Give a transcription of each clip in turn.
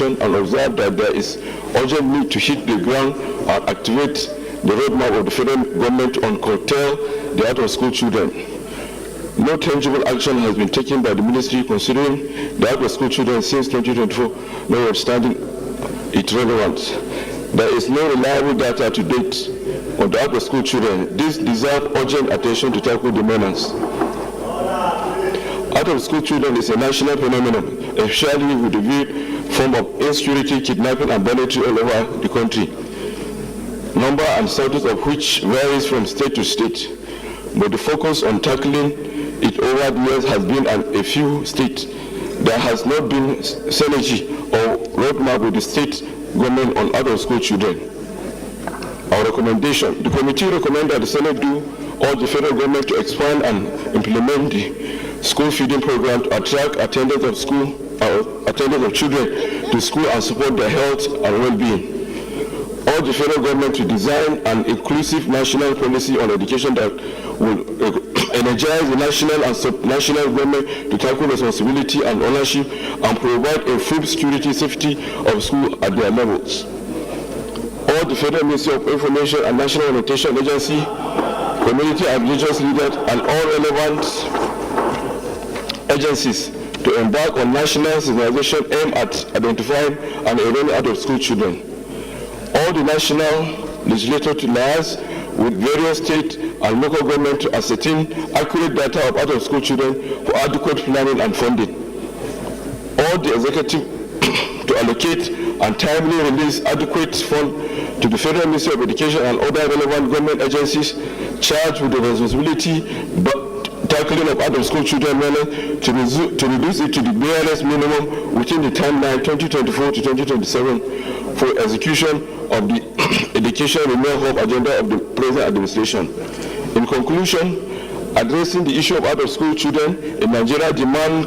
and observed that there is urgent need to hit the ground and activate the roadmap of the federal government on curtail the out-of-school children. No tangible action has been taken by the ministry considering the out-of-school children since 2024, notwithstanding its relevance. There is no reliable data to date on the out-of-school children. This deserves urgent attention to tackle the menace. Out-of-school children is a national phenomenon, especially with the viewed form of insecurity, kidnapping, and banditry all over the country, number and status of which varies from state to state. But the focus on tackling it over the years has been in a few states. There has not been synergy or roadmap with the state government on out-of-school children. Our recommendation: the committee recommends that the Senate do urge the federal government to expand and implement the school feeding program to attract attendance of children to school and support their health and well-being. Urge the federal government to design an inclusive national policy on education that will energize the national and sub-national government to tackle responsibility and ownership and provide improved security safety of school at their levels. Urge the Federal Ministry of Information and National Orientation Agency, community and religious leaders, and all relevant agencies to embark on national sensitization aimed at identifying and enrolling out-of-school children. All the national legislators to liaise with various state and local government to ascertain accurate data of out-of-school children for adequate planning and funding. All the executive to allocate and timely release adequate funds to the Federal Ministry of Education and other relevant government agencies charged with the responsibility tackling of out-of-school children to reduce it to the barest minimum within the timeline 2024 to 2027 for execution of the education renewal hub agenda of the present administration. In conclusion, addressing the issue of out-of-school children in Nigeria demands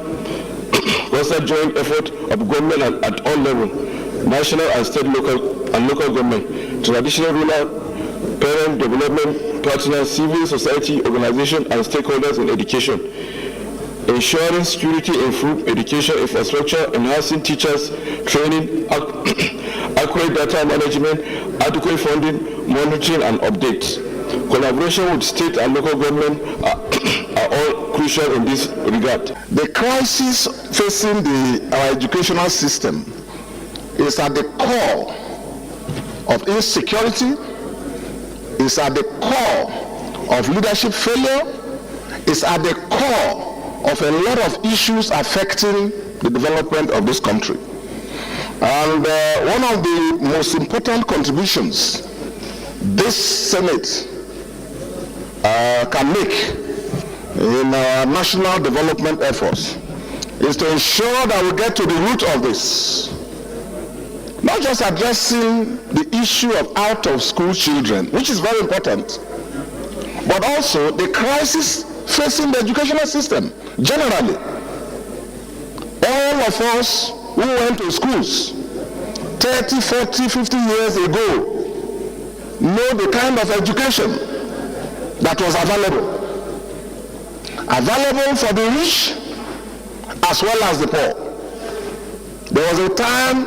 constant joint effort of government at all levels, national and state, local government, traditional rural, parent development partners, civil society organizations, and stakeholders in education. Ensuring security, improved education infrastructure, enhancing teachers' training, accurate data management, adequate funding, monitoring, and updates. Collaboration with state and local government are all crucial in this regard. The crisis facing our educational system is at the core of insecurity, is at the core of leadership failure, is at the core of a lot of issues affecting the development of this country. And one of the most important contributions this Senate can make in our national development efforts is to ensure that we get to the root of this. Not just addressing the issue of out-of-school children, which is very important, but also the crisis facing the educational system generally. All of us who went to schools 30, 40, 50 years ago know the kind of education that was available for the rich as well as the poor. There was a time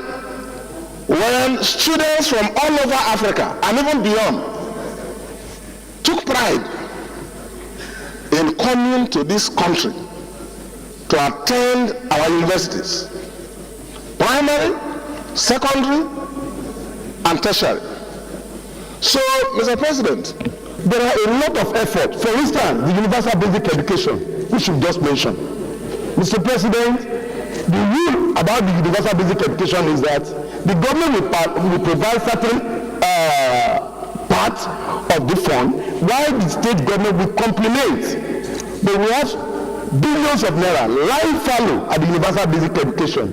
when students from all over Africa and even beyond took pride in coming to this country to attend our universities, primary, secondary, and tertiary. So, Mr. President, there are a lot of effort. For instance, the universal basic education, which you just mentioned. Mr. President, the rule about the universal basic education is that the government will provide certain part of the fund, while the state government will complement. But we have billions of naira lying fallow at the universal basic education,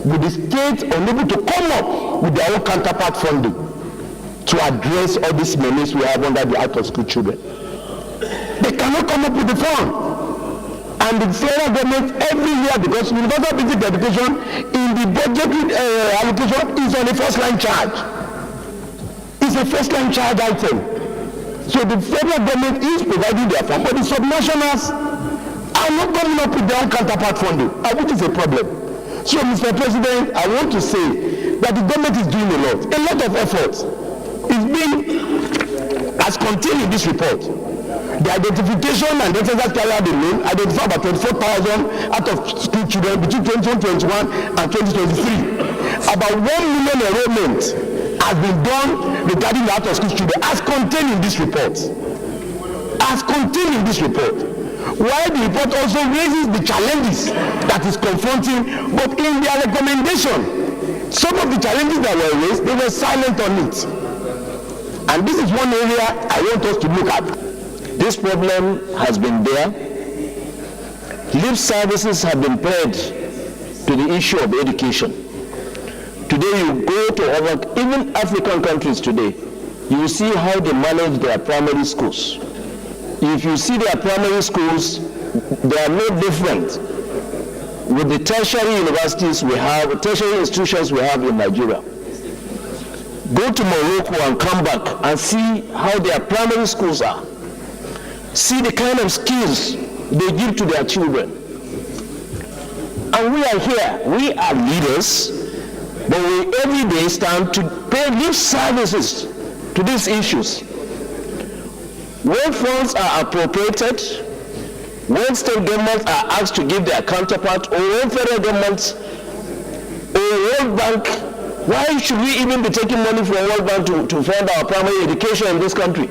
with the state unable to come up with their own counterpart funding to address all these menace we have under the out-of-school children. They cannot come up with the fund. And the federal government every year, because universal basic education in the budget allocation is on a first-line charge. It's a first-line charge item. So the federal government is providing their fund, but the subnationals are not coming up with their own counterpart funding, which is a problem. So, Mr. President, I want to say that the government is doing a lot of effort. It's been, as contained in this report, the identification and exercise carried alone identify about 24,000 out of school children between 2021 and 2023. About 1 million enrollment has been done regarding the out of school children, as contained in this report. As contained in this report. While the report also raises the challenges that is confronting, but in their recommendation, some of the challenges that were raised, they were silent on it. And this is one area I want us to look at. This problem has been there. Lip services have been paid to the issue of education. Today you go to other, even African countries today, you will see how they manage their primary schools. If you see their primary schools, they are no different with the tertiary universities we have, tertiary institutions we have in Nigeria. Go to Morocco and come back and see how their primary schools are. See the kind of skills they give to their children. And we are here, we are leaders, but we every day stand to pay lip services to these issues. When funds are appropriated, when state governments are asked to give their counterpart, or when federal governments or World Bank, why should we even be taking money from World Bank to fund our primary education in this country?